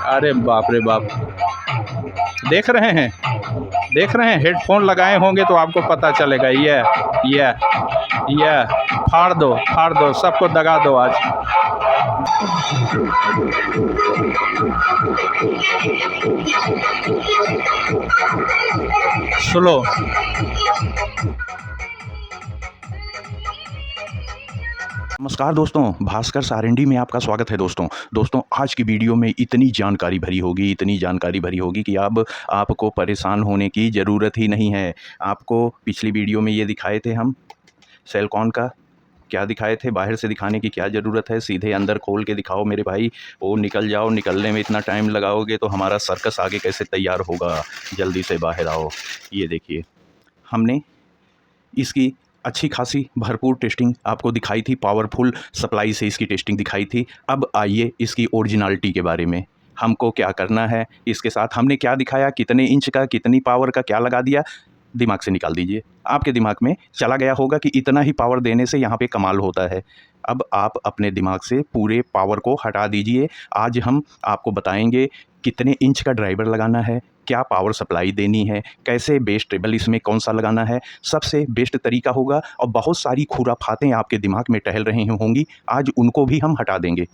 अरे बाप रे बाप! देख रहे हैं? देख रहे हैं? हेडफ़ोन लगाए होंगे तो आपको पता चलेगा। ये ये फाड़ दो, सबको दगा दो आज। स्लो। नमस्कार दोस्तों, भास्कर आर&डी में आपका स्वागत है दोस्तों। दोस्तों आज की वीडियो में इतनी जानकारी भरी होगी कि अब आपको परेशान होने की ज़रूरत ही नहीं है। आपको पिछली वीडियो में ये दिखाए थे हम सेलकॉन का, क्या दिखाए थे, बाहर से दिखाने की क्या ज़रूरत है, सीधे अंदर खोल के दिखाओ मेरे भाई। वो निकल जाओ, निकलने में इतना टाइम लगाओगे तो हमारा सर्कस आगे कैसे तैयार होगा। जल्दी से बाहर आओ। ये देखिए, हमने इसकी अच्छी खासी भरपूर टेस्टिंग आपको दिखाई थी, पावरफुल सप्लाई से इसकी टेस्टिंग दिखाई थी। अब आइए इसकी ओरिजिनलिटी के बारे में, हमको क्या करना है इसके साथ। हमने क्या दिखाया, कितने इंच का, कितनी पावर का क्या लगा दिया, दिमाग से निकाल दीजिए। आपके दिमाग में चला गया होगा कि इतना ही पावर देने से यहाँ पे कमाल होता है। अब आप अपने दिमाग से पूरे पावर को हटा दीजिए। आज हम आपको बताएंगे कितने इंच का ड्राइवर लगाना है, क्या पावर सप्लाई देनी है, कैसे बेस टेबल इसमें कौन सा लगाना है, सबसे बेस्ट तरीका होगा। और बहुत सारी खुराफातें आपके दिमाग में टहल रही होंगी, आज उनको भी हम हटा देंगे।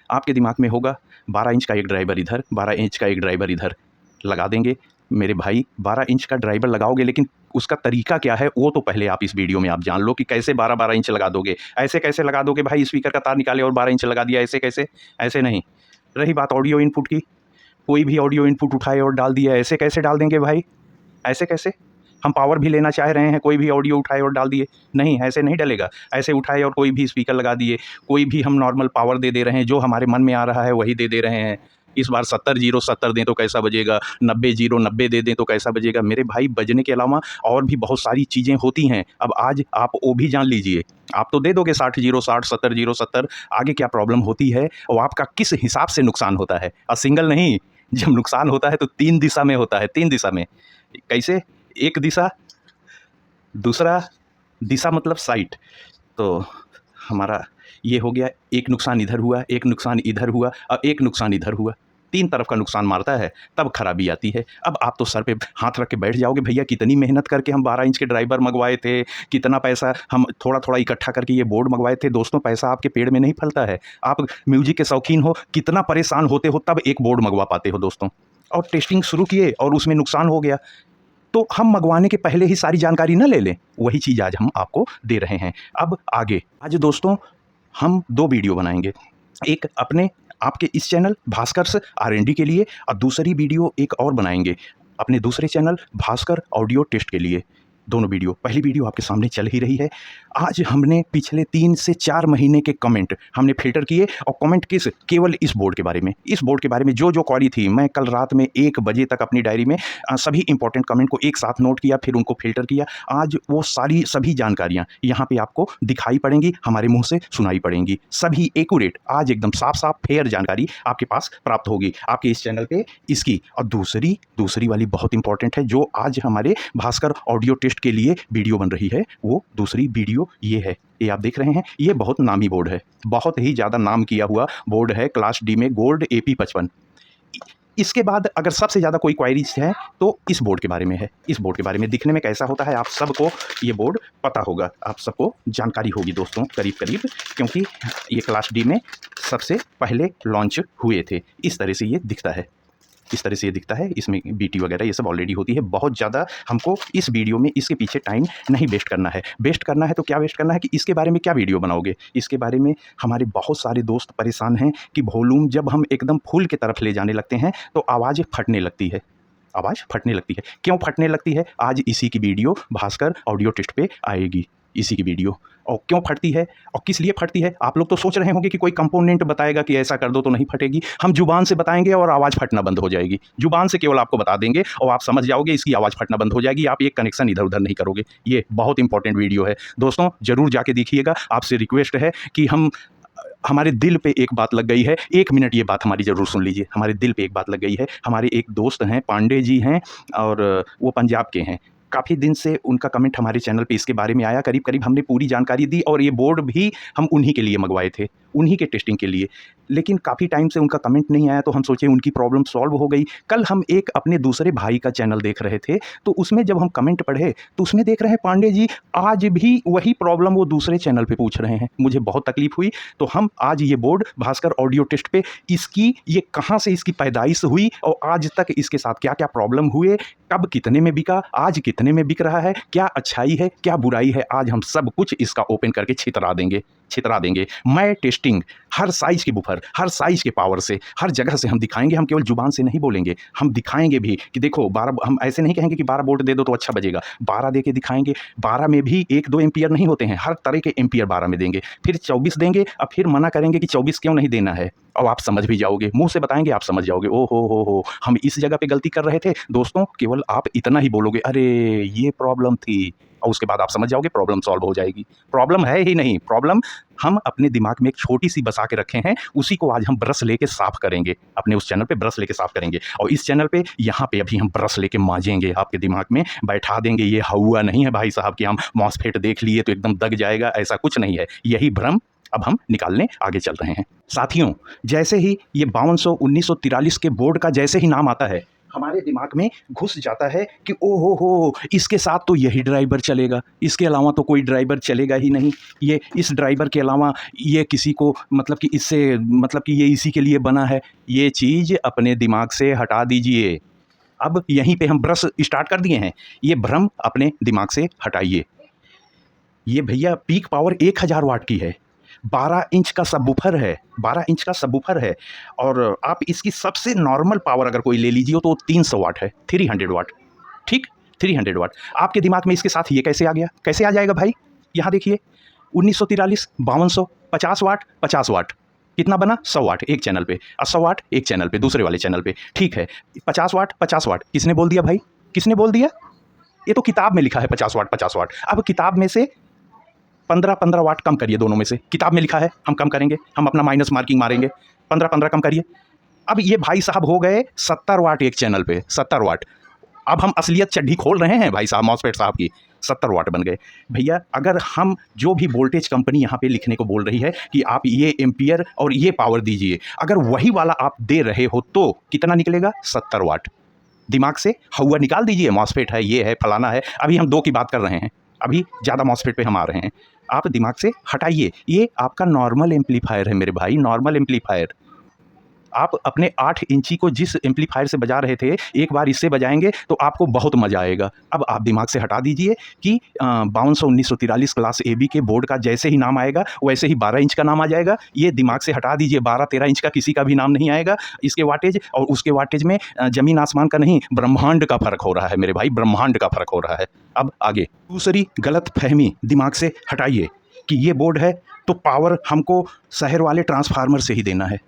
आपके दिमाग में होगा 12 इंच का एक ड्राइवर इधर, 12 इंच का एक ड्राइवर इधर लगा देंगे। मेरे भाई 12 इंच का ड्राइवर लगाओगे, लेकिन उसका तरीका क्या है वो तो पहले आप इस वीडियो में आप जान लो कि कैसे 12-12 इंच लगा दोगे। ऐसे कैसे लगा दोगे भाई, स्पीकर का तार निकाले और 12 इंच लगा दिया, ऐसे कैसे? ऐसे नहीं। रही बात ऑडियो इनपुट की, कोई भी ऑडियो इनपुट उठाए और डाल दिया, ऐसे कैसे डाल देंगे भाई? ऐसे कैसे? हम पावर भी लेना चाह रहे हैं, कोई भी ऑडियो उठाए और डाल दिए, नहीं, ऐसे नहीं डलेगा। ऐसे उठाए और कोई भी स्पीकर लगा दिए, कोई भी हम नॉर्मल पावर दे रहे हैं, जो हमारे मन में आ रहा है वही दे रहे हैं। इस बार 70-0-70 दें तो कैसा बजेगा, 90-0-90 दे दें तो कैसा बजेगा। मेरे भाई बजने के अलावा और भी बहुत सारी चीज़ें होती हैं। अब आज आप वो भी जान लीजिए। आप तो दे दोगे 60-0-60, 70-0-70, आगे क्या प्रॉब्लम होती है और आपका किस हिसाब से नुकसान होता है। और सिंगल नहीं, जब नुकसान होता है तो 3 दिशा में होता है, 3 दिशा में। कैसे? एक दिशा, दूसरा दिशा मतलब साइट। तो हमारा ये हो गया, एक नुकसान इधर हुआ, एक नुकसान इधर हुआ और एक नुकसान इधर हुआ। 3 तरफ का नुकसान मारता है, तब खराबी आती है। अब आप तो सर पे हाथ रख के बैठ जाओगे, भैया कितनी मेहनत करके हम 12 इंच के ड्राइवर मंगवाए थे, कितना पैसा हम थोड़ा-थोड़ा इकट्ठा करके ये बोर्ड मंगवाए थे। दोस्तों पैसा आपके पेड़ में नहीं फलता है। आप म्यूज़िक के शौकीन हो, कितना परेशान होते हो तब एक बोर्ड मंगवा पाते हो दोस्तों। और टेस्टिंग शुरू किए और उसमें नुकसान हो गया, तो हम मंगवाने के पहले ही सारी जानकारी ना ले लें। वही चीज़ आज हम आपको दे रहे हैं। अब आगे आज दोस्तों हम 2 वीडियो बनाएंगे, एक अपने आपके इस चैनल भास्कर आर&डी के लिए और दूसरी वीडियो एक और बनाएंगे अपने दूसरे चैनल भास्कर ऑडियो टेस्ट के लिए। दोनों वीडियो, पहली वीडियो आपके सामने चल ही रही है। आज हमने पिछले 3 से 4 महीने के कमेंट हमने फ़िल्टर किए और कमेंट किस, केवल इस बोर्ड के बारे में, इस बोर्ड के बारे में जो क्वेरी थी। मैं कल रात में 1 बजे तक अपनी डायरी में सभी इंपॉर्टेंट कमेंट को एक साथ नोट किया, फिर उनको फ़िल्टर किया। आज वो सभी जानकारियाँ यहाँ पे आपको दिखाई पड़ेंगी, हमारे मुँह से सुनाई पड़ेंगी। सभी एक्यूरेट, आज एकदम साफ-साफ फेयर जानकारी आपके पास प्राप्त होगी आपके इस चैनल पे इसकी। और दूसरी वाली बहुत इंपॉर्टेंट है, जो आज हमारे भास्कर ऑडियो टेस्ट के लिए वीडियो बन रही है। वो दूसरी वीडियो ये है, ये आप देख रहे हैं, ये बहुत नामी बोर्ड है, बहुत ही ज़्यादा नाम किया हुआ बोर्ड है, क्लास डी में गोल्ड AP55। इसके बाद अगर सबसे ज़्यादा कोई क्वायरीज है तो इस बोर्ड के बारे में है। इस बोर्ड के बारे में दिखने में कैसा होता है, आप सबको ये बोर्ड पता होगा, आप सबको जानकारी होगी दोस्तों करीब, क्योंकि ये क्लास डी में सबसे पहले लॉन्च हुए थे। इस तरह से ये दिखता है, इस तरह से ये दिखता है। इसमें BT वगैरह ये सब ऑलरेडी होती है। बहुत ज़्यादा हमको इस वीडियो में इसके पीछे टाइम नहीं वेस्ट करना है। वेस्ट करना है तो क्या वेस्ट करना है कि इसके बारे में क्या वीडियो बनाओगे। इसके बारे में हमारे बहुत सारे दोस्त परेशान हैं कि वॉल्यूम जब हम एकदम फुल की तरफ ले जाने लगते हैं तो आवाज़ फटने लगती है, आवाज़ फटने लगती है। क्यों फटने लगती है, आज इसी की वीडियो भास्कर ऑडियो टेस्ट पे आएगी, इसी की वीडियो। और क्यों फटती है और किस लिए फटती है, आप लोग तो सोच रहे होंगे कि कोई कंपोनेंट बताएगा कि ऐसा कर दो तो नहीं फटेगी। हम जुबान से बताएंगे और आवाज़ फटना बंद हो जाएगी। जुबान से केवल आपको बता देंगे और आप समझ जाओगे, इसकी आवाज़ फटना बंद हो जाएगी। आप एक कनेक्शन इधर उधर नहीं करोगे। ये बहुत इंपॉर्टेंट वीडियो है दोस्तों, ज़रूर जाके देखिएगा। आपसे रिक्वेस्ट है कि हमारे दिल पे एक बात लग गई है, 1 मिनट ये बात हमारी ज़रूर सुन लीजिए। हमारे दिल पे एक बात लग गई है। हमारे एक दोस्त हैं, पांडे जी हैं, और वो पंजाब के हैं। काफ़ी दिन से उनका कमेंट हमारे चैनल पे इसके बारे में आया, करीब हमने पूरी जानकारी दी और ये बोर्ड भी हम उन्हीं के लिए मंगवाए थे। उन्हीं के टेस्टिंग के लिए। लेकिन काफ़ी टाइम से उनका कमेंट नहीं आया, तो हम सोचे उनकी प्रॉब्लम सॉल्व हो गई। कल हम एक अपने दूसरे भाई का चैनल देख रहे थे, तो उसमें जब हम कमेंट पढ़े तो उसमें देख रहे हैं पांडे जी आज भी वही प्रॉब्लम वो दूसरे चैनल पे पूछ रहे हैं। मुझे बहुत तकलीफ हुई, तो हम आज ये बोर्ड भास्कर ऑडियो टेस्ट पे इसकी ये कहाँ से इसकी पैदाइश हुई और आज तक इसके साथ क्या क्या प्रॉब्लम हुए, कब कितने में बिका, आज कितने में बिक रहा है, क्या अच्छाई है क्या बुराई है, आज हम सब कुछ इसका ओपन करके छितरा देंगे। मैं टेस्टिंग हर साइज के बुफर, हर साइज के पावर से, हर जगह से हम दिखाएंगे। हम केवल जुबान से नहीं बोलेंगे, हम दिखाएंगे भी कि देखो 12, हम ऐसे नहीं कहेंगे कि 12 वोल्ट दे दो तो अच्छा बजेगा, 12 दे के दिखाएंगे। 12 में भी 1-2 एम्पियर नहीं होते हैं, हर तरह के एम्पियर 12 में देंगे। फिर 24 देंगे और फिर मना करेंगे कि 24 क्यों नहीं देना है, और आप समझ भी जाओगे, मुंह से बताएंगे आप समझ जाओगे। ओ हो हम इस जगह पे गलती कर रहे थे। दोस्तों केवल आप इतना ही बोलोगे, अरे ये प्रॉब्लम थी, और उसके बाद आप समझ जाओगे प्रॉब्लम सॉल्व हो जाएगी। प्रॉब्लम है ही नहीं, प्रॉब्लम हम अपने दिमाग में एक छोटी सी बसा के रखे हैं, उसी को आज हम ब्रश लेके साफ करेंगे। अपने उस चैनल पे ब्रश लेके साफ करेंगे, और इस चैनल पे यहाँ पे अभी हम ब्रश लेके मांजेंगे, आपके दिमाग में बैठा देंगे। ये हुआ नहीं है भाई साहब कि हम मॉसफेट देख लिए तो एकदम दग जाएगा, ऐसा कुछ नहीं है। यही भ्रम अब हम निकालने आगे चल रहे हैं। साथियों, जैसे ही ये 5200 1943 के बोर्ड का जैसे ही नाम आता है, हमारे दिमाग में घुस जाता है कि ओ हो इसके साथ तो यही ड्राइवर चलेगा, इसके अलावा तो कोई ड्राइवर चलेगा ही नहीं। ये इस ड्राइवर के अलावा ये किसी को मतलब कि इससे मतलब कि ये इसी के लिए बना है। ये चीज़ अपने दिमाग से हटा दीजिए। अब यहीं पे हम ब्रश स्टार्ट कर दिए हैं, ये भ्रम अपने दिमाग से हटाइए। ये भैया पीक पावर 1000 वाट की है, 12 इंच का सबवूफर है, 12 इंच का सबवूफर है, और आप इसकी सबसे नॉर्मल पावर अगर कोई ले लीजिए तो 300 वाट है, 300 वाट, ठीक, 300 वाट। आपके दिमाग में इसके साथ ये कैसे आ गया, कैसे आ जाएगा भाई? यहाँ देखिए 1943 5200 50 वाट 50 वाट कितना बना 100 वाट एक चैनल पे, और 100 वाट एक चैनल पे, दूसरे वाले चैनल पे, ठीक है। 50 वाट 50 वाट किसने बोल दिया भाई, किसने बोल दिया? ये तो किताब में लिखा है 50 वाट 50 वाट। अब किताब में से 15-15 वाट कम करिए, दोनों में से किताब में लिखा है, हम कम करेंगे, हम अपना माइनस मार्किंग मारेंगे, 15-15 कम करिए। अब ये भाई साहब हो गए 70 वाट एक चैनल पे, 70 वाट। अब हम असलियत चड्ढी खोल रहे हैं भाई साहब, मॉसफेट साहब की 70 वाट बन गए। भैया अगर हम जो भी वोल्टेज कंपनी यहाँ पे लिखने को बोल रही है कि आप ये एम्पियर और ये पावर दीजिए, अगर वही वाला आप दे रहे हो तो कितना निकलेगा? 70 वाट। दिमाग से हवा निकाल दीजिए, मॉसफेट है, ये है, फलाना है। अभी हम 2 की बात कर रहे हैं, अभी ज़्यादा मॉसफेट पे हम आ रहे हैं। आप दिमाग से हटाइए, ये आपका नॉर्मल एम्पलीफायर है मेरे भाई, नॉर्मल एम्पलीफायर। आप अपने 8 इंची को जिस एम्पलीफायर से बजा रहे थे, एक बार इससे बजाएंगे तो आपको बहुत मज़ा आएगा। अब आप दिमाग से हटा दीजिए कि 5200 1943 क्लास AB के बोर्ड का जैसे ही नाम आएगा वैसे ही 12 इंच का नाम आ जाएगा। ये दिमाग से हटा दीजिए, 12-13 इंच का किसी का भी नाम नहीं आएगा। इसके वाटेज और उसके वाटेज में ज़मीन आसमान का नहीं, ब्रह्मांड का फ़र्क हो रहा है मेरे भाई, ब्रह्मांड का फ़र्क हो रहा है। अब आगे दूसरी गलत फहमी दिमाग से हटाइए कि ये बोर्ड है तो पावर हमको शहर वाले ट्रांसफार्मर से ही देना है।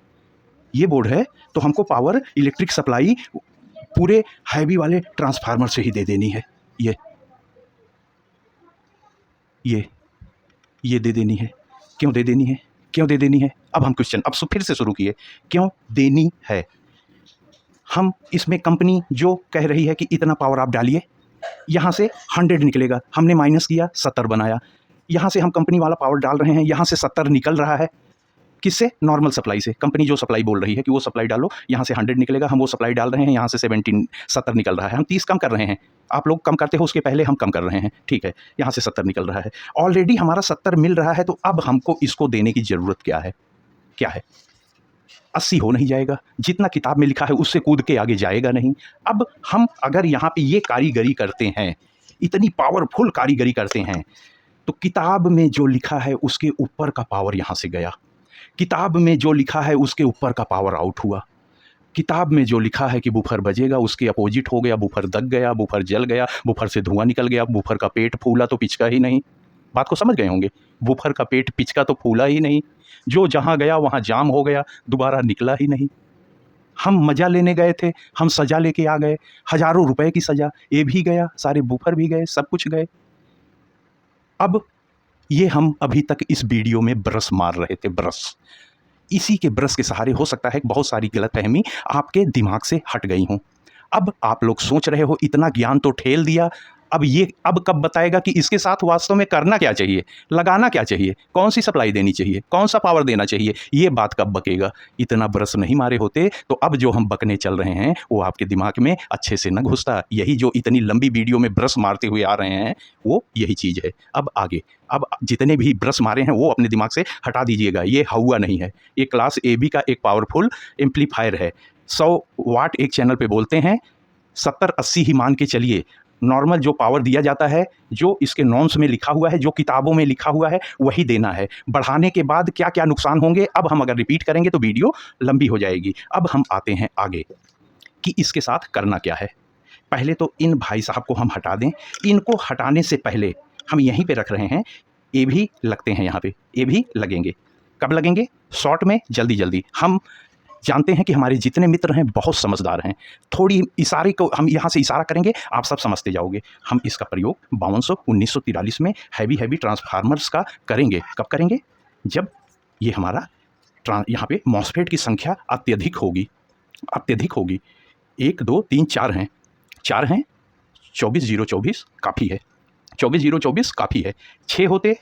ये बोर्ड है तो हमको पावर इलेक्ट्रिक सप्लाई पूरे हैवी वाले ट्रांसफार्मर से ही दे देनी है। ये दे देनी है। क्यों दे देनी है? क्यों दे देनी है? अब हम क्वेश्चन अब फिर से शुरू किए, क्यों देनी है? हम इसमें कंपनी जो कह रही है कि इतना पावर आप डालिए, यहाँ से 100 निकलेगा, हमने माइनस किया 70 बनाया। यहाँ से हम कंपनी वाला पावर डाल रहे हैं, यहाँ से 70 निकल रहा है। किससे? नॉर्मल सप्लाई से। कंपनी जो सप्लाई बोल रही है कि वो सप्लाई डालो, यहाँ से 100 निकलेगा, हम वो सप्लाई डाल रहे हैं, यहाँ से 70 निकल रहा है। हम 30 कम कर रहे हैं, आप लोग कम करते हो उसके पहले हम कम कर रहे हैं, ठीक है। यहाँ से 70 निकल रहा है, ऑलरेडी हमारा 70 मिल रहा है, तो अब हमको इसको देने की ज़रूरत क्या है? 80 हो नहीं जाएगा? जितना किताब में लिखा है उससे कूद के आगे जाएगा नहीं। अब हम अगर यहाँ पे ये कारीगरी करते हैं, इतनी पावरफुल कारीगरी करते हैं, तो किताब में जो लिखा है उसके ऊपर का पावर यहाँ से गया, किताब में जो लिखा है उसके ऊपर का पावर आउट हुआ, किताब में जो लिखा है कि बूफर बजेगा उसके अपोजिट हो गया, बूफर दग गया, बूफर जल गया, बूफर से धुआं निकल गया, बूफर का पेट फूला तो पिचका ही नहीं। बात को समझ गए होंगे, बूफर का पेट पिचका तो फूला ही नहीं, जो जहाँ गया वहाँ जाम हो गया, दोबारा निकला ही नहीं। हम मज़ा लेने गए थे, हम सज़ा लेके आ गए, हज़ारों रुपए की सज़ा, ये भी गया, सारे बूफर भी गए, सब कुछ गए। अब ये हम अभी तक इस वीडियो में ब्रश मार रहे थे, ब्रश, इसी के ब्रश के सहारे हो सकता है बहुत सारी गलतफहमी आपके दिमाग से हट गई हों। अब आप लोग सोच रहे हो इतना ज्ञान तो ठेल दिया, अब कब बताएगा कि इसके साथ वास्तव में करना क्या चाहिए, लगाना क्या चाहिए, कौन सी सप्लाई देनी चाहिए, कौन सा पावर देना चाहिए, ये बात कब बकेगा। इतना ब्रश नहीं मारे होते तो अब जो हम बकने चल रहे हैं वो आपके दिमाग में अच्छे से न घुसता। यही जो इतनी लंबी वीडियो में ब्रश मारते हुए आ रहे हैं वो यही चीज़ है। अब आगे, अब जितने भी ब्रश मारे हैं वो अपने दिमाग से हटा दीजिएगा। ये हवा नहीं है, ये क्लास AB का एक पावरफुल एम्पलीफायर है। 100 वाट एक चैनल पे बोलते हैं, 70-80 ही मान के चलिए। नॉर्मल जो पावर दिया जाता है, जो इसके नॉर्म्स में लिखा हुआ है, जो किताबों में लिखा हुआ है, वही देना है। बढ़ाने के बाद क्या क्या नुकसान होंगे, अब हम अगर रिपीट करेंगे तो वीडियो लंबी हो जाएगी। अब हम आते हैं आगे कि इसके साथ करना क्या है। पहले तो इन भाई साहब को हम हटा दें। इनको हटाने से पहले हम यहीं पे रख रहे हैं, ये भी लगते हैं यहाँ पे, ये भी लगेंगे। कब लगेंगे? शॉर्ट में, जल्दी जल्दी। हम जानते हैं कि हमारे जितने मित्र हैं बहुत समझदार हैं। थोड़ी इशारे को हम यहाँ से इशारा करेंगे, आप सब समझते जाओगे। हम इसका प्रयोग 521943 में हैवी ट्रांसफार्मर्स का करेंगे। कब करेंगे? जब ये हमारा यहाँ पे मॉस्फेट की संख्या अत्यधिक होगी, अत्यधिक होगी। 1 2 3 4 हैं, 4 हैं, 24024 काफ़ी है, 24024 काफ़ी है। 6 होते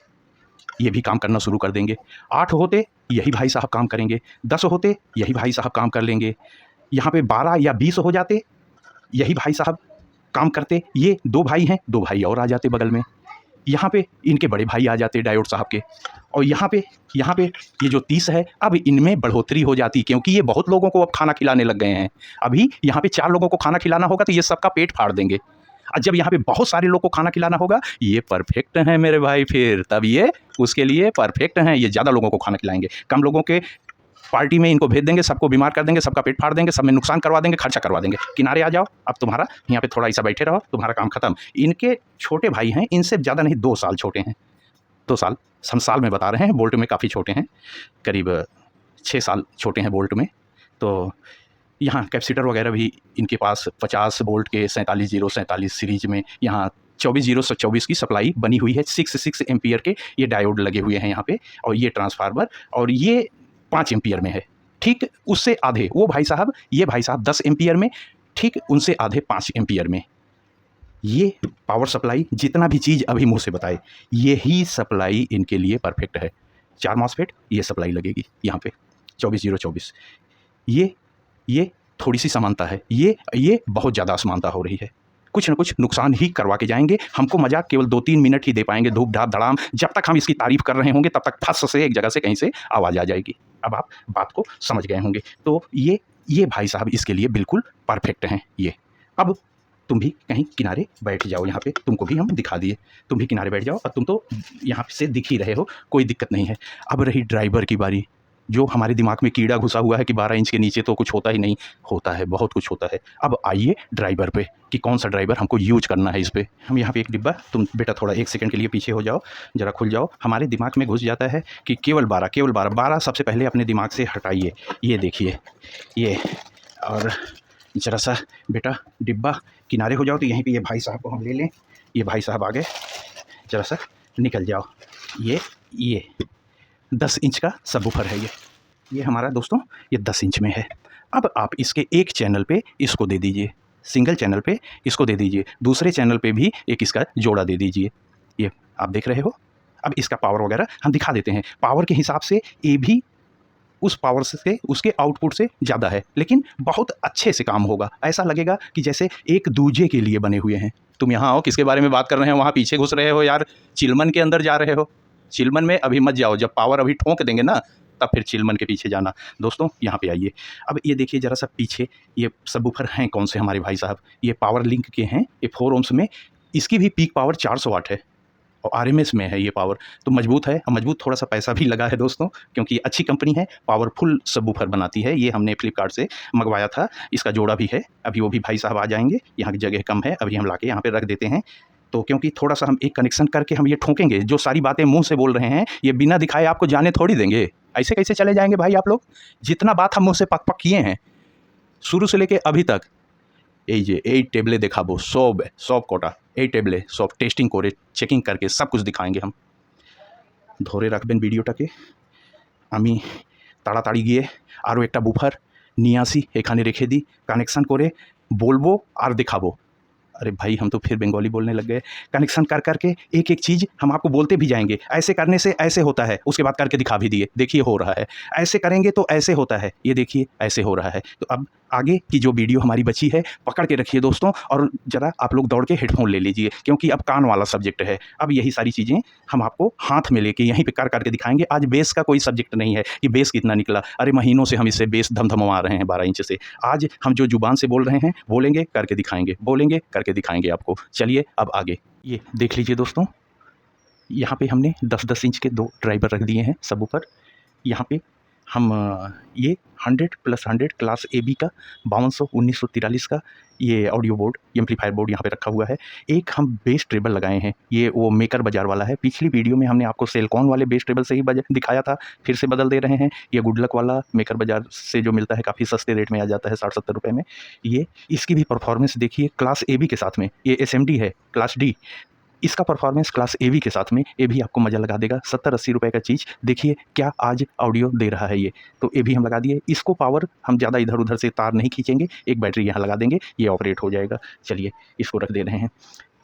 ये भी काम करना शुरू कर देंगे, 8 होते यही भाई साहब काम करेंगे, 10 होते यही भाई साहब काम कर लेंगे, यहाँ पे 12 या 20 हो जाते यही भाई साहब काम करते। ये 2 भाई हैं, 2 भाई और आ जाते बगल में, यहाँ पे इनके बड़े भाई आ जाते डायोड साहब के, और यहाँ पे ये जो 30 है अब इनमें बढ़ोतरी हो जाती, क्योंकि ये बहुत लोगों को अब खाना खिलाने लग गए हैं। अभी यहाँ पे 4 लोगों को खाना खिलाना होगा तो ये सबका पेट फाड़ देंगे, और जब यहाँ पे बहुत सारे लोग को खाना खिलाना होगा, ये परफेक्ट हैं मेरे भाई। फिर तब ये उसके लिए परफेक्ट हैं। ये ज़्यादा लोगों को खाना खिलाएंगे, कम लोगों के पार्टी में इनको भेज देंगे, सबको बीमार कर देंगे, सबका पेट फाड़ देंगे, सब में नुकसान करवा देंगे, खर्चा करवा देंगे। किनारे आ जाओ, अब तुम्हारा यहाँ पे थोड़ा ऐसा बैठे रहो, तुम्हारा काम खत्म। इनके छोटे भाई हैं, इनसे ज़्यादा नहीं 2 साल छोटे हैं, 2 साल, हम साल में बता रहे हैं, बोल्ट में काफ़ी छोटे हैं, करीब 6 साल छोटे हैं बोल्ट में। तो यहाँ कैपेसिटर वगैरह भी इनके पास 50 वोल्ट के 47 सीरीज में, यहाँ 24024 की सप्लाई बनी हुई है। 6 एम्पियर के ये डायोड लगे हुए हैं यहाँ पे, और ये ट्रांसफार्मर, और ये 5 एम्पियर में है। ठीक उससे आधे वो भाई साहब, ये भाई साहब 10 एम्पियर में, ठीक उनसे आधे 5 एम्पियर में। ये पावर सप्लाई, जितना भी चीज़ अभी मुँह से बताए, यही सप्लाई इनके लिए परफेक्ट है। 4 मॉसफेट ये सप्लाई लगेगी यहाँ पे 24024। ये थोड़ी सी समानता है, ये बहुत ज़्यादा असमानता हो रही है। कुछ न कुछ नुकसान ही करवा के जाएंगे। हमको मजाक केवल 2-3 मिनट ही दे पाएंगे, धूप धाप धड़ाम। जब तक हम इसकी तारीफ कर रहे होंगे तब तक फस से एक जगह से कहीं से आवाज़ आ जाएगी। अब आप बात को समझ गए होंगे। तो ये भाई साहब इसके लिए बिल्कुल परफेक्ट हैं ये। अब तुम भी कहीं किनारे बैठ जाओ, यहाँ पे तुमको भी हम दिखा दिए, तुम भी किनारे बैठ जाओ। अब तुम तो यहाँ से दिख ही रहे हो, कोई दिक्कत नहीं है। अब रही ड्राइवर की बारी, जो हमारे दिमाग में कीड़ा घुसा हुआ है कि 12 इंच के नीचे तो कुछ होता ही नहीं। होता है, बहुत कुछ होता है। अब आइए ड्राइवर पे कि कौन सा ड्राइवर हमको यूज करना है इस पे। हम यहाँ पे एक डिब्बा, तुम बेटा थोड़ा 1 सेकंड के लिए पीछे हो जाओ, ज़रा खुल जाओ। हमारे दिमाग में घुस जाता है कि केवल 12 सबसे पहले अपने दिमाग से हटाइए। ये देखिए ये, और ज़रा सा बेटा डिब्बा किनारे हो जाओ, तो यहीं पर ये भाई साहब को हम ले लें। ये भाई साहब आगे ज़रा सा निकल जाओ। ये 10 इंच का सबवूफर है ये हमारा दोस्तों, ये 10 इंच में है। अब आप इसके एक चैनल पे इसको दे दीजिए, सिंगल चैनल पे इसको दे दीजिए, दूसरे चैनल पे भी एक इसका जोड़ा दे दीजिए। ये आप देख रहे हो। अब इसका पावर वगैरह हम दिखा देते हैं। पावर के हिसाब से ये भी उस पावर से, उसके आउटपुट से ज़्यादा है, लेकिन बहुत अच्छे से काम होगा। ऐसा लगेगा कि जैसे एक दूजे के लिए बने हुए हैं। तुम यहाँ आओ, किसके बारे में बात कर रहे हो, वहाँ पीछे घुस रहे हो यार, चिलमन के अंदर जा रहे हो। चिलमन में अभी मत जाओ, जब पावर अभी ठोंक देंगे ना तब फिर चिलमन के पीछे जाना। दोस्तों यहाँ पे आइए। अब ये देखिए ज़रा सा पीछे, ये सबवूफर हैं कौन से हमारे भाई साहब, ये पावर लिंक के हैं। ये 4 ohms में, इसकी भी पीक पावर 400 वाट है, और RMS में है ये पावर। तो मजबूत है, मजबूत। थोड़ा सा पैसा भी लगा है दोस्तों, क्योंकि अच्छी कंपनी है, पावरफुल सबवूफर बनाती है। ये हमने फ्लिपकार्ट से मंगवाया था, इसका जोड़ा भी है। अभी वो भी भाई साहब आ जाएंगे, यहाँ की जगह कम है, अभी हम ला के यहाँ पर रख देते हैं। तो क्योंकि थोड़ा सा हम एक कनेक्शन करके हम ये ठोकेंगे, जो सारी बातें मुंह से बोल रहे हैं ये बिना दिखाए आपको जाने थोड़ी देंगे। ऐसे कैसे चले जाएंगे भाई आप लोग। जितना बात हम मुंह से पक किए हैं शुरू से लेके अभी तक, এই টেবলে দেখাবো সব কটা, এই টেবলে সব টেস্টিং করে চেকিং करके सब कुछ दिखाएंगे हम। ধরে রাখবেন ভিডিওটাকে। আমি তাড়াতাড়ি গিয়ে আরও একটা বুফার নিয়ে আসি, এখানে রেখে দিই, কানেকশান করে বলবো আর দেখাবো। अरे भाई, हम तो फिर बंगाली बोलने लग गए। कनेक्शन कर करके एक एक चीज़ हम आपको बोलते भी जाएंगे, ऐसे करने से ऐसे होता है, उसके बाद करके दिखा भी दिए, देखिए हो रहा है, ऐसे करेंगे तो ऐसे होता है, ये देखिए ऐसे हो रहा है। तो अब आगे की जो वीडियो हमारी बची है पकड़ के रखिए दोस्तों, और ज़रा आप लोग दौड़ के हेडफोन ले लीजिए, क्योंकि अब कान वाला सब्जेक्ट है। अब यही सारी चीज़ें हम आपको हाथ में लेके यहीं पे कर करके दिखाएंगे। आज बेस का कोई सब्जेक्ट नहीं है कि बेस कितना निकला, अरे महीनों से हम इससे बेस धमधमवा रहे हैं 12 इंच से। आज हम जो जुबान से बोल रहे हैं बोलेंगे, करके दिखाएंगे, बोलेंगे, करके दिखाएंगे आपको। चलिए अब आगे ये देख लीजिए दोस्तों, यहाँ पे हमने 10-10 इंच के 2 ड्राइवर रख दिए हैं सबवूफर। यहाँ पे हम ये 100+100 क्लास AB का 5200-1943 का ये ऑडियो बोर्ड, एम्पलीफायर बोर्ड यहाँ पे रखा हुआ है। एक हम बेस ट्रेबल लगाए हैं, ये वो मेकर बाज़ार वाला है। पिछली वीडियो में हमने आपको सेलकॉन वाले बेस ट्रेबल से ही दिखाया था, फिर से बदल दे रहे हैं। ये गुड लक वाला मेकर बाज़ार से जो मिलता है, काफ़ी सस्ते रेट में आ जाता है, 60-70 रुपये में। ये इसकी भी परफॉर्मेंस देखिए, क्लास AB के साथ में। ये SMD है क्लास D, इसका परफॉर्मेंस क्लास AB के साथ में, ये भी आपको मज़ा लगा देगा। 70-80 रुपये का चीज़ देखिए क्या आज ऑडियो दे रहा है ये। तो ये भी हम लगा दिए। इसको पावर हम ज़्यादा इधर उधर से तार नहीं खींचेंगे, एक बैटरी यहाँ लगा देंगे, ये ऑपरेट हो जाएगा। चलिए इसको रख दे रहे हैं।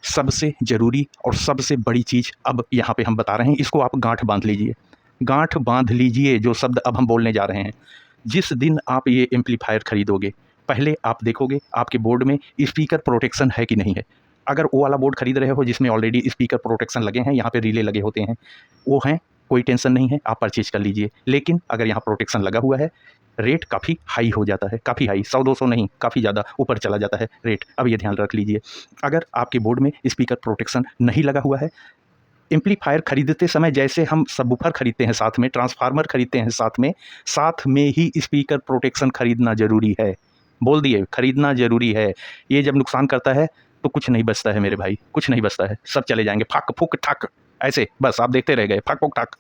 सबसे ज़रूरी और सबसे बड़ी चीज़ अब यहाँ पे हम बता रहे हैं, इसको आप गांठ बांध लीजिए, गांठ बांध लीजिए। जो शब्द अब हम बोलने जा रहे हैं, जिस दिन आप ये एम्पलीफायर खरीदोगे, पहले आप देखोगे आपके बोर्ड में स्पीकर प्रोटेक्शन है कि नहीं है। अगर वो वाला बोर्ड खरीद रहे हो जिसमें ऑलरेडी स्पीकर प्रोटेक्शन लगे हैं, यहाँ पे रिले लगे होते हैं, वो हैं, कोई टेंशन नहीं है, आप परचेज कर लीजिए। लेकिन अगर यहाँ प्रोटेक्शन लगा हुआ है, रेट काफ़ी हाई हो जाता है, काफ़ी हाई, 100-200 नहीं, काफ़ी ज़्यादा ऊपर चला जाता है रेट। अब ये ध्यान रख लीजिए, अगर आपके बोर्ड में स्पीकर प्रोटेक्शन नहीं लगा हुआ है, एम्पलीफायर खरीदते समय जैसे हम सबवूफर खरीदते हैं साथ में, ट्रांसफार्मर खरीदते हैं साथ में ही स्पीकर प्रोटेक्शन खरीदना ज़रूरी है। बोल दिए, खरीदना ज़रूरी है। ये जब नुकसान करता है तो कुछ नहीं बचता है मेरे भाई, कुछ नहीं बचता है, सब चले जाएंगे फक फुक ठक, ऐसे बस आप देखते रह गए, फक फुक ठक।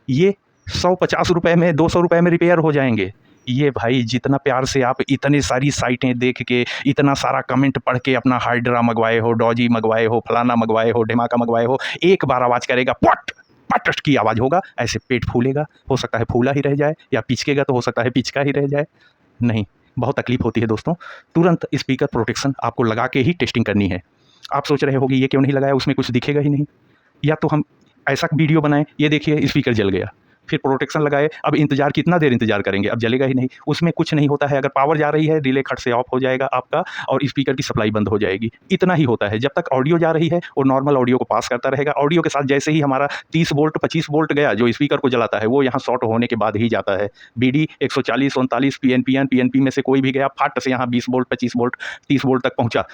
ये 150 रुपये में, 200 रुपये में रिपेयर हो जाएंगे। ये भाई जितना प्यार से आप इतनी सारी साइटें देख के, इतना सारा कमेंट पढ़ के अपना हाइड्रा मंगवाए हो, डॉजी मंगवाए हो, फलाना मंगवाए हो, ढिमाका मंगवाए हो, एक बार आवाज़ करेगा पट पट की आवाज़ होगा, ऐसे पेट फूलेगा, हो सकता है फूला ही रह जाए, या पिचकेगा तो हो सकता है पिचका ही रह जाए। नहीं, बहुत तकलीफ होती है दोस्तों। तुरंत स्पीकर प्रोटेक्शन आपको लगा के ही टेस्टिंग करनी है। आप सोच रहे होगी ये क्यों नहीं लगाया, उसमें कुछ दिखेगा ही नहीं। या तो हम ऐसा वीडियो बनाएं, ये देखिए स्पीकर जल गया, फिर प्रोटेक्शन लगाए, अब इंतजार, कितना देर इंतजार करेंगे, अब जलेगा ही नहीं। उसमें कुछ नहीं होता है, अगर पावर जा रही है रिले खट से ऑफ हो जाएगा आपका, और स्पीकर की सप्लाई बंद हो जाएगी। इतना ही होता है। जब तक ऑडियो जा रही है वो नॉर्मल ऑडियो को पास करता रहेगा। ऑडियो के साथ जैसे ही हमारा 30 वोल्ट 25 वोल्ट गया, जो स्पीकर को जलाता है, वो यहाँ शॉर्ट होने के बाद ही जाता है। BD 140 39 PNP में से कोई भी गया, फट से यहाँ 20 वोल्ट 25 वोल्ट 30 वोल्ट तक पहुँचा।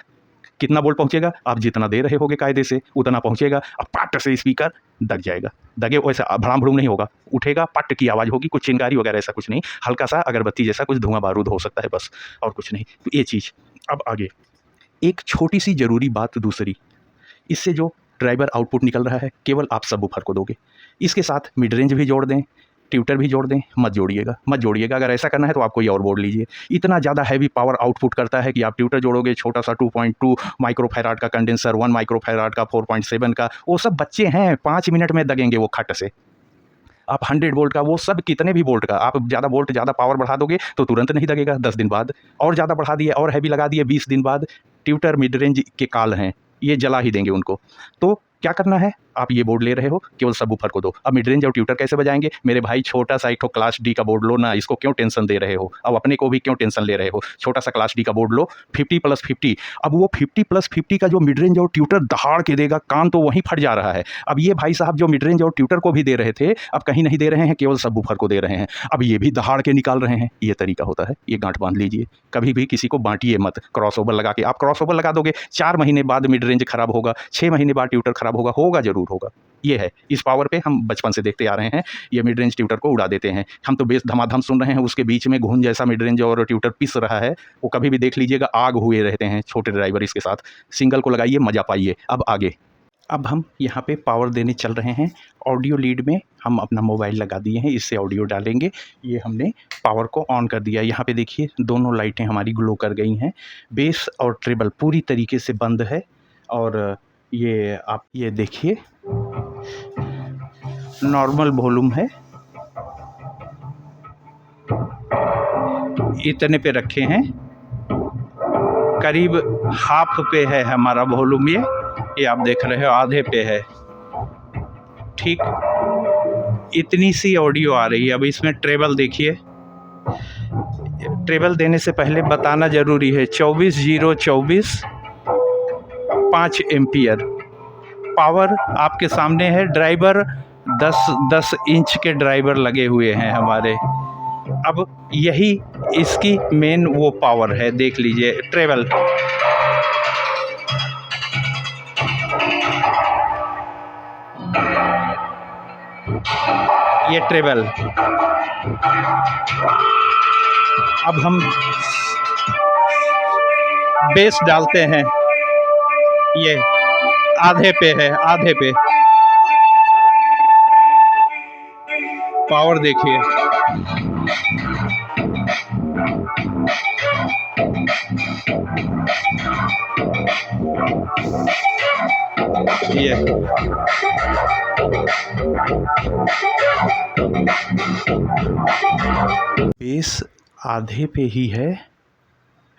कितना वोल्ट पहुंचेगा, आप जितना दे रहे होगे कायदे से उतना पहुंचेगा। अब पट से स्पीकर दग जाएगा, दगे वैसा भड़ाम भड़ूम नहीं होगा, उठेगा, पट की आवाज़ होगी, कुछ चिंगारी वगैरह ऐसा कुछ नहीं, हल्का सा अगरबत्ती जैसा कुछ धुआं बारूद हो सकता है बस, और कुछ नहीं। तो ये चीज़। अब आगे एक छोटी सी ज़रूरी बात दूसरी, इससे जो ड्राइवर आउटपुट निकल रहा है केवल आप सबवूफर को दोगे, इसके साथ मिड रेंज भी जोड़ दें, ट्यूटर भी जोड़ दें, मत जोड़िएगा। अगर ऐसा करना है तो आप कोई और बोर्ड लीजिए। इतना ज़्यादा हैवी पावर आउटपुट करता है कि आप ट्यूटर जोड़ोगे, छोटा सा 2.2 माइक्रोफैराड का कंडेंसर, 1 माइक्रोफैराड का, 4.7 का, वो सब बच्चे हैं, 5 मिनट में दगेंगे वो खट से। आप 100 वोल्ट का, वो सब कितने भी वोल्ट का, आप ज़्यादा वोल्ट ज़्यादा पावर बढ़ा दोगे तो तुरंत नहीं दगेगा, 10 दिन बाद। और ज़्यादा बढ़ा दिए और हैवी लगा दिए, 20 दिन बाद ट्यूटर मिड रेंज के काल हैं, ये जला ही देंगे उनको। तो क्या करना है, आप ये बोर्ड ले रहे हो, केवल सबवूफर को दो। अब मिड रेंज और ट्यूटर कैसे बजाएंगे मेरे भाई, छोटा सा एक क्लास D का बोर्ड लो ना, इसको क्यों टेंशन दे रहे हो, अब अपने को भी क्यों टेंशन ले रहे हो। छोटा सा क्लास D का बोर्ड लो, 50+50। अब वो 50+50 का जो मिड रेंज और ट्यूटर दहाड़ के देगा, कान तो वहीं फट जा रहा है। अब ये भाई साहब जो मिड रेंज और ट्यूटर को भी दे रहे थे, अब कहीं नहीं दे रहे हैं, केवल सबवूफर को दे रहे हैं। अब ये भी दहाड़ के निकाल रहे हैं। ये तरीका होता है, ये गांठ बांध लीजिए। कभी भी किसी को बांटिए मत, क्रॉसओवर लगा के। आप क्रॉसओवर लगा दोगे, 4 महीने बाद मिड रेंज खराब होगा, 6 महीने बाद ट्यूटर खराब होगा जरूर होगा। ये है, इस पावर पे हम बचपन से देखते आ रहे हैं, ये मिड रेंज ट्यूटर को उड़ा देते हैं। हम तो बेस धमाधम सुन रहे हैं, उसके बीच में घुन जैसा मिड रेंज और ट्यूटर पिस रहा है, वो कभी भी देख लीजिएगा, आग हुए रहते हैं छोटे ड्राइवर इसके साथ। सिंगल को लगाइए, मजा पाइए। अब आगे, अब हम यहाँ पे पावर देने चल रहे हैं। ऑडियो लीड में हम अपना मोबाइल लगा दिए हैं, इससे ऑडियो डालेंगे। ये हमने पावर को ऑन कर दिया। यहाँ पे देखिए दोनों लाइटें हमारी ग्लो कर गई हैं। बेस और ट्रेबल पूरी तरीके से बंद है, और ये आप ये देखिए नॉर्मल वॉल्यूम है, इतने पे रखे हैं। करीब हाफ पे है हमारा वॉल्यूम, ये आप देख रहे हो आधे पे है। ठीक, इतनी सी ऑडियो आ रही है। अब इसमें ट्रेबल देखिए, ट्रेबल देने से पहले बताना ज़रूरी है 24/024 5 एम्पियर पावर आपके सामने है। ड्राइवर 10 इंच के ड्राइवर लगे हुए हैं हमारे। अब यही इसकी मेन वो पावर है, देख लीजिए ट्रेबल। ये ट्रेबल। अब हम बेस डालते हैं, ये आधे पे है, आधे पे। पावर देखिए, ये बेस आधे पे ही है।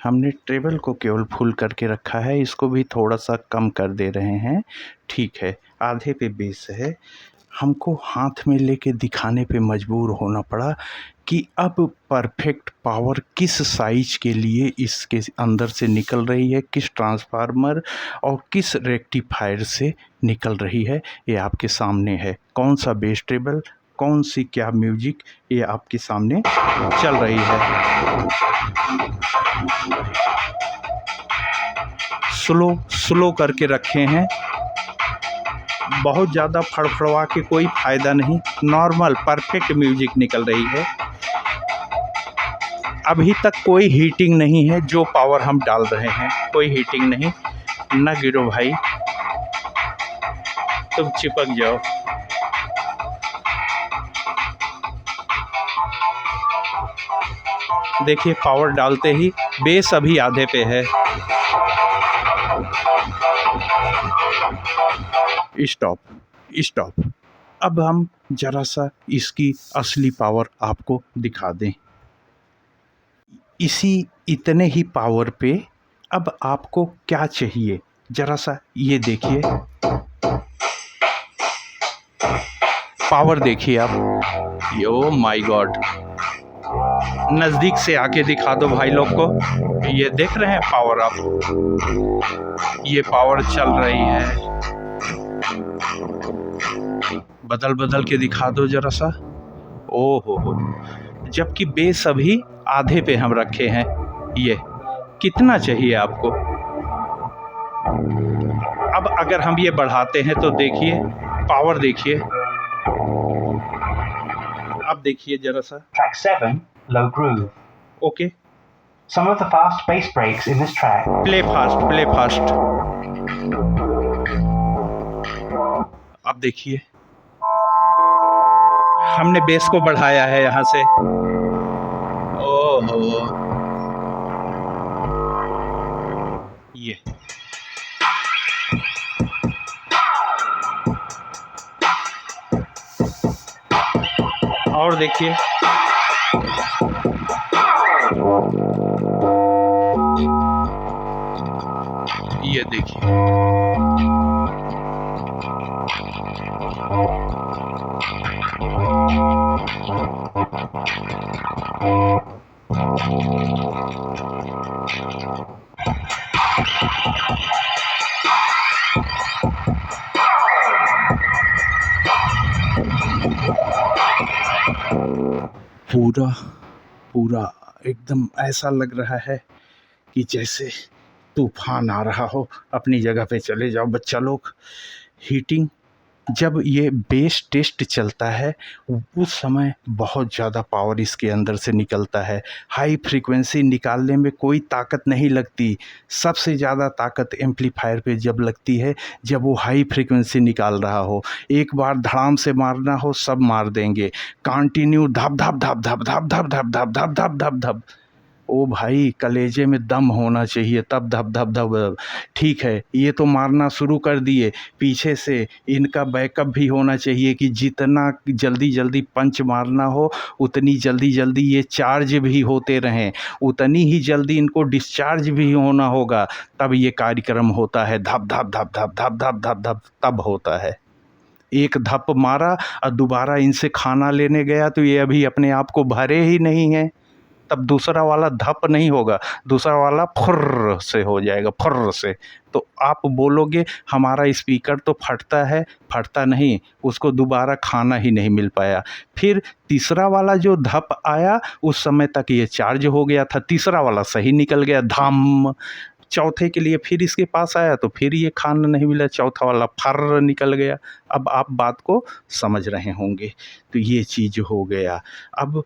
हमने ट्रेबल को केवल फुल करके रखा है, इसको भी थोड़ा सा कम कर दे रहे हैं। ठीक है, आधे पे बेस है। हमको हाथ में लेके दिखाने पे मजबूर होना पड़ा कि अब परफेक्ट पावर किस साइज के लिए इसके अंदर से निकल रही है, किस ट्रांसफार्मर और किस रेक्टिफायर से निकल रही है। ये आपके सामने है, कौन सा बेस ट्रेबल, कौन सी क्या म्यूजिक, ये आपके सामने चल रही है। स्लो करके रखे हैं, बहुत ज़्यादा फड़फड़वा के कोई फ़ायदा नहीं। नॉर्मल परफेक्ट म्यूजिक निकल रही है। अभी तक कोई हीटिंग नहीं है, जो पावर हम डाल रहे हैं कोई हीटिंग नहीं। न गिरो भाई, तुम चिपक जाओ। देखिए पावर डालते ही बेस अभी आधे पे है। स्टॉप। अब हम जरा सा इसकी असली पावर आपको दिखा दें। इतने ही पावर पे अब आपको क्या चाहिए, जरा सा ये देखिए। पावर देखिए आप। यो माय गॉड, नज़दीक से आके दिखा दो भाई लोग को। ये देख रहे हैं पावर आप, ये पावर चल रही है। बदल के दिखा दो जरा सा। ओहो हो, जबकि बेस अभी आधे पे हम रखे हैं। ये कितना चाहिए आपको? अब अगर हम ये बढ़ाते हैं तो देखिए पावर देखिए। अब देखिए जरा सा। Track 7, Low Groove. Okay, Some of the fast bass breaks in this track. Play fast. अब देखिए हमने बेस को बढ़ाया है यहाँ से। ओहो, ये और देखिए। ये देखिए, पूरा एकदम ऐसा लग रहा है कि जैसे तूफान आ रहा हो। अपनी जगह पे चले जाओ बच्चा लोग। हीटिंग जब ये बेस टेस्ट चलता है उस समय बहुत ज़्यादा पावर इसके अंदर से निकलता है। हाई फ्रीक्वेंसी निकालने में कोई ताकत नहीं लगती। सबसे ज़्यादा ताकत एम्पलीफायर पे जब लगती है, जब वो हाई फ्रीक्वेंसी निकाल रहा हो। एक बार धड़ाम से मारना हो सब मार देंगे, कंटिन्यू धप धप धप धप धप धप धप धप धप धप धप धप। ओ भाई कलेजे में दम होना चाहिए तब धप धप धप। ठीक है, ये तो मारना शुरू कर दिए, पीछे से इनका बैकअप भी होना चाहिए कि जितना जल्दी जल्दी पंच मारना हो उतनी जल्दी जल्दी ये चार्ज भी होते रहें, उतनी ही जल्दी इनको डिस्चार्ज भी होना होगा, तब ये कार्यक्रम होता है। धप धप धप धप धप धप धप धप तब होता है। एक धप मारा और दोबारा इनसे खाना लेने गया तो ये अभी अपने आप को भरे ही नहीं हैं, तब दूसरा वाला धप नहीं होगा, दूसरा वाला फुर्र से हो जाएगा, फुर्र से। तो आप बोलोगे हमारा स्पीकर तो फटता है, फटता नहीं, उसको दोबारा खाना ही नहीं मिल पाया। फिर तीसरा वाला जो धप आया उस समय तक ये चार्ज हो गया था, तीसरा वाला सही निकल गया धम। चौथे के लिए फिर इसके पास आया तो फिर ये खाना नहीं मिला, चौथा वाला फर्र निकल गया। अब आप बात को समझ रहे होंगे। तो ये चीज़ हो गया। अब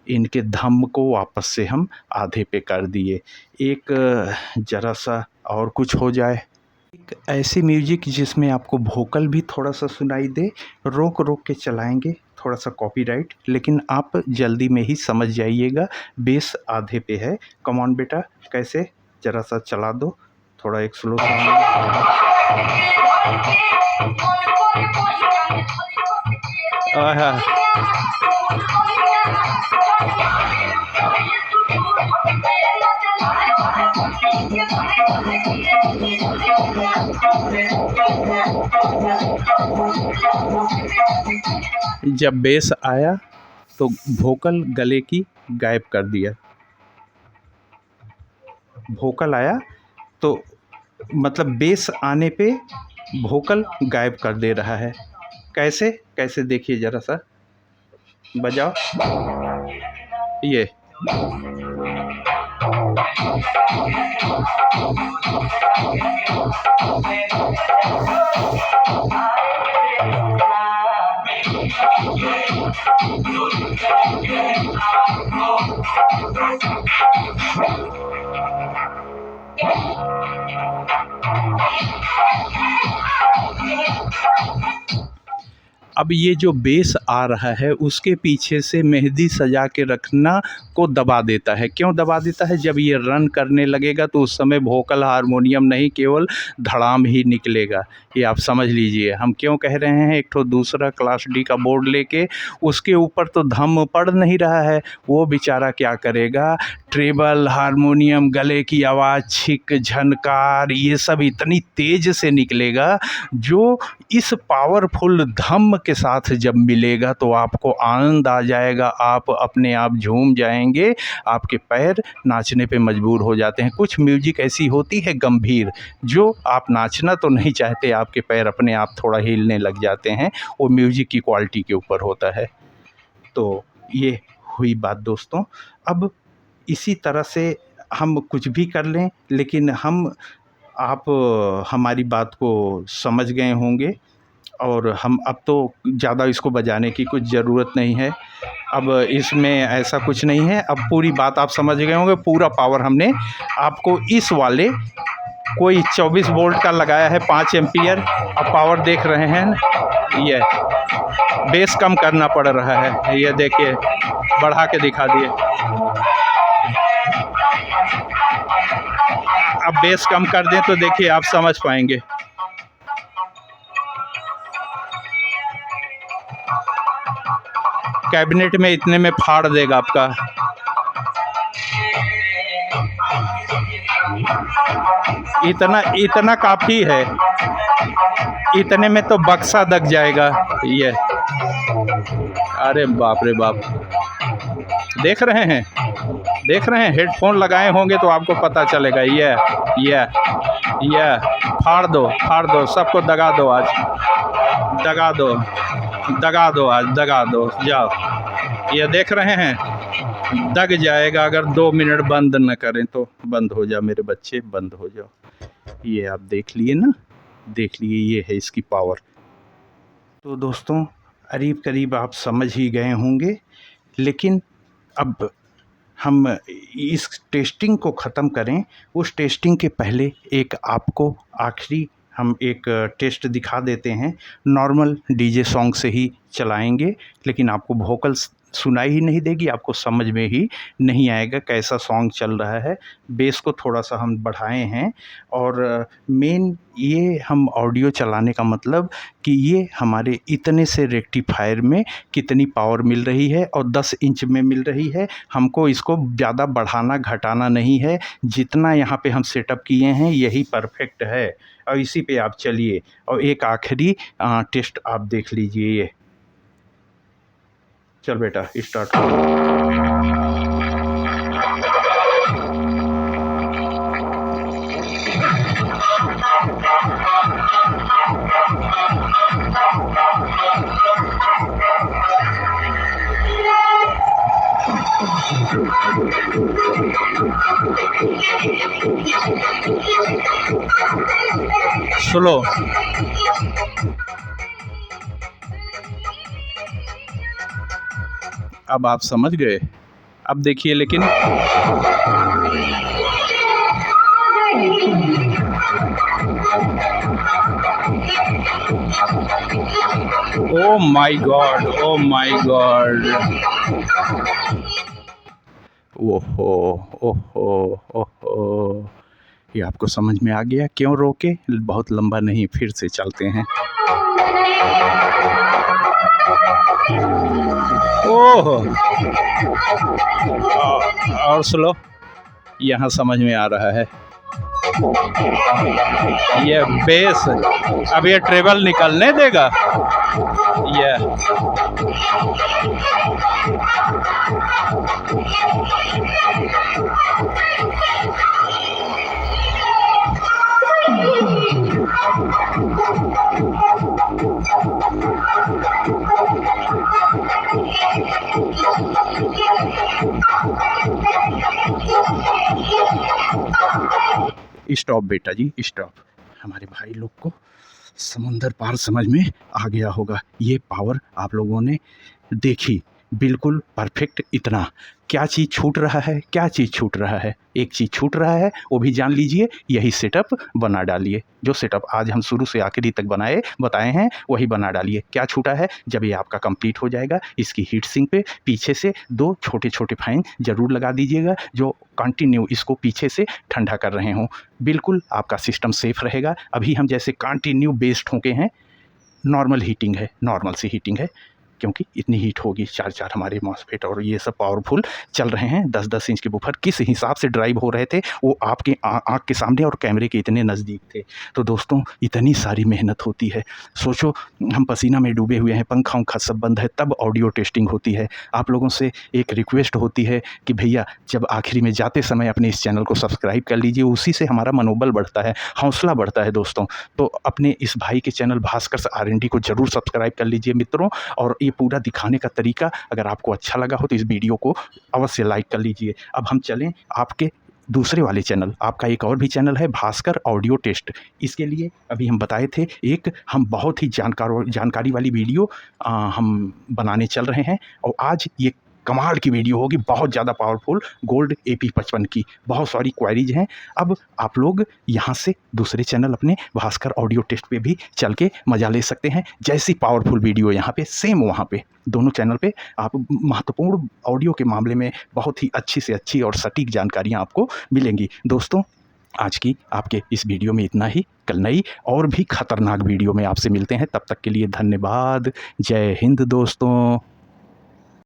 इनके धम को वापस से हम आधे पे कर दिए। एक ज़रा सा और कुछ हो जाए, एक ऐसी म्यूजिक जिसमें आपको वोकल भी थोड़ा सा सुनाई दे, रोक रोक के चलाएंगे, थोड़ा सा कॉपीराइट, लेकिन आप जल्दी में ही समझ जाइएगा। बेस आधे पे है। कम ऑन बेटा, कैसे ज़रा सा चला दो, थोड़ा एक स्लो साउंड। जब बेस आया तो वोकल गले की गायब कर दिया। वोकल आया तो मतलब बेस आने पे वोकल गायब कर दे रहा है। कैसे कैसे देखिए ज़रा सा, बजाओ ये। अब ये जो बेस आ रहा है उसके पीछे से मेहंदी सजा के रखना को दबा देता है। क्यों दबा देता है? जब ये रन करने लगेगा तो उस समय वोकल हारमोनियम नहीं, केवल धड़ाम ही निकलेगा। ये आप समझ लीजिए हम क्यों कह रहे हैं। एक तो दूसरा क्लास डी का बोर्ड लेके उसके ऊपर तो धम पड़ नहीं रहा है, वो बेचारा क्या करेगा, ट्रेबल हारमोनियम, गले की आवाज़, छिक, झनकार, ये सब इतनी तेज़ से निकलेगा जो इस पावरफुल धम के साथ जब मिलेगा तो आपको आनंद आ जाएगा, आप अपने आप झूम जाएंगे, आपके पैर नाचने पे मजबूर हो जाते हैं। कुछ म्यूजिक ऐसी होती है गंभीर, जो आप नाचना तो नहीं चाहते, आपके पैर अपने आप थोड़ा हिलने लग जाते हैं, वो म्यूजिक की क्वालिटी के ऊपर होता है। तो ये हुई बात दोस्तों। अब इसी तरह से हम कुछ भी कर लें, लेकिन आप हमारी बात को समझ गए होंगे और हम अब तो ज़्यादा इसको बजाने की कुछ ज़रूरत नहीं है। अब इसमें ऐसा कुछ नहीं है, अब पूरी बात आप समझ गए होंगे। पूरा पावर हमने आपको इस वाले कोई 24 वोल्ट का लगाया है, 5 एम्पियर। अब पावर देख रहे हैं, ये बेस कम करना पड़ रहा है, ये देखिए बढ़ा के दिखा दिए। अब बेस कम कर दें तो देखिए आप समझ पाएंगे। कैबिनेट में इतने में फाड़ देगा आपका। इतना काफ़ी है, इतने में तो बक्सा दग जाएगा ये। अरे बाप रे बाप, देख रहे हैं हेडफोन लगाए होंगे तो आपको पता चलेगा। ये फाड़ दो, सबको दगा दो आज, दगा दो आज, दगा दो, जाओ। ये देख रहे हैं दग जाएगा अगर 2 मिनट बंद न करें तो। बंद हो जाओ मेरे बच्चे, बंद हो जाओ। ये आप देख लिए ना, देख लिए, ये है इसकी पावर। तो दोस्तों करीब करीब आप समझ ही गए होंगे, लेकिन अब हम इस टेस्टिंग को ख़त्म करें। उस टेस्टिंग के पहले एक आपको आखिरी हम एक टेस्ट दिखा देते हैं। नॉर्मल डीजे सॉन्ग से ही चलाएंगे, लेकिन आपको वोकल्स सुनाई ही नहीं देगी, आपको समझ में ही नहीं आएगा कैसा सॉन्ग चल रहा है। बेस को थोड़ा-सा हम बढ़ाए हैं और मेन ये हम ऑडियो चलाने का मतलब कि ये हमारे इतने से रेक्टिफायर में कितनी पावर मिल रही है और 10 इंच में मिल रही है। हमको इसको ज़्यादा बढ़ाना घटाना नहीं है, जितना यहाँ पे हम सेटअप किए हैं यही परफेक्ट है और इसी पे आप चलिए। और एक आखिरी टेस्ट आप देख लीजिए ये। चल बेटा स्टार्ट करो। स्लो। अब आप समझ गए। अब देखिए लेकिन oh my God, oh my God, ओहो ओहो ओहो, ये आपको समझ में आ गया क्यों रोके? बहुत लंबा नहीं, फिर से चलते हैं। ओह, और स्लो, यहाँ समझ में आ रहा है। ये बेस अब ये ट्रेबल निकलने देगा ये। स्टॉप बेटा जी स्टॉप। हमारे भाई लोग को समुंदर पार समझ में आ गया होगा। ये पावर आप लोगों ने देखी, बिल्कुल परफेक्ट। इतना क्या चीज़ छूट रहा है, क्या चीज़ छूट रहा है? एक चीज़ छूट रहा है, वो भी जान लीजिए, यही सेटअप बना डालिए। जो सेटअप आज हम शुरू से आखिरी तक बताए हैं वही बना डालिए। क्या छूटा है? जब ये आपका कंप्लीट हो जाएगा, इसकी हीट सिंक पे पीछे से 2 छोटे-छोटे फैन ज़रूर लगा दीजिएगा, जो कंटिन्यू इसको पीछे से ठंडा कर रहे हों। बिल्कुल आपका सिस्टम सेफ़ रहेगा। अभी हम जैसे कंटिन्यू बेस ठोके हैं, नॉर्मल हीटिंग है, नॉर्मल सी हीटिंग है, क्योंकि इतनी हीट होगी। 4-4 हमारे मॉसफेट और ये सब पावरफुल चल रहे हैं। 10-10 इंच के बूफर किस हिसाब से ड्राइव हो रहे थे, वो आपके आँख के सामने और कैमरे के इतने नज़दीक थे। तो दोस्तों इतनी सारी मेहनत होती है। सोचो हम पसीना में डूबे हुए हैं, पंखा-वंखा सब बंद है, तब ऑडियो टेस्टिंग होती है। आप लोगों से एक रिक्वेस्ट होती है कि भैया जब आखिरी में जाते समय अपने इस चैनल को सब्सक्राइब कर लीजिए, उसी से हमारा मनोबल बढ़ता है, हौसला बढ़ता है दोस्तों। तो अपने इस भाई के चैनल भास्कर R&D को ज़रूर सब्सक्राइब कर लीजिए मित्रों। और ये पूरा दिखाने का तरीका अगर आपको अच्छा लगा हो तो इस वीडियो को अवश्य लाइक कर लीजिए। अब हम चलें आपके दूसरे वाले चैनल, आपका एक और भी चैनल है भास्कर ऑडियो टेस्ट। इसके लिए अभी हम बताए थे एक हम बहुत ही जानकारी वाली वीडियो हम बनाने चल रहे हैं और आज ये कमाल की वीडियो होगी, बहुत ज़्यादा पावरफुल गोल्ड AP55 की। बहुत सारी क्वेरीज हैं। अब आप लोग यहाँ से दूसरे चैनल अपने भास्कर ऑडियो टेस्ट पे भी चल के मज़ा ले सकते हैं। जैसी पावरफुल वीडियो यहाँ पे सेम वहाँ पे दोनों चैनल पे आप महत्वपूर्ण ऑडियो के मामले में बहुत ही अच्छी से अच्छी और सटीक जानकारियाँ आपको मिलेंगी। दोस्तों आज की आपके इस वीडियो में इतना ही। कल नई और भी खतरनाक वीडियो में आपसे मिलते हैं। तब तक के लिए धन्यवाद। जय हिंद दोस्तों।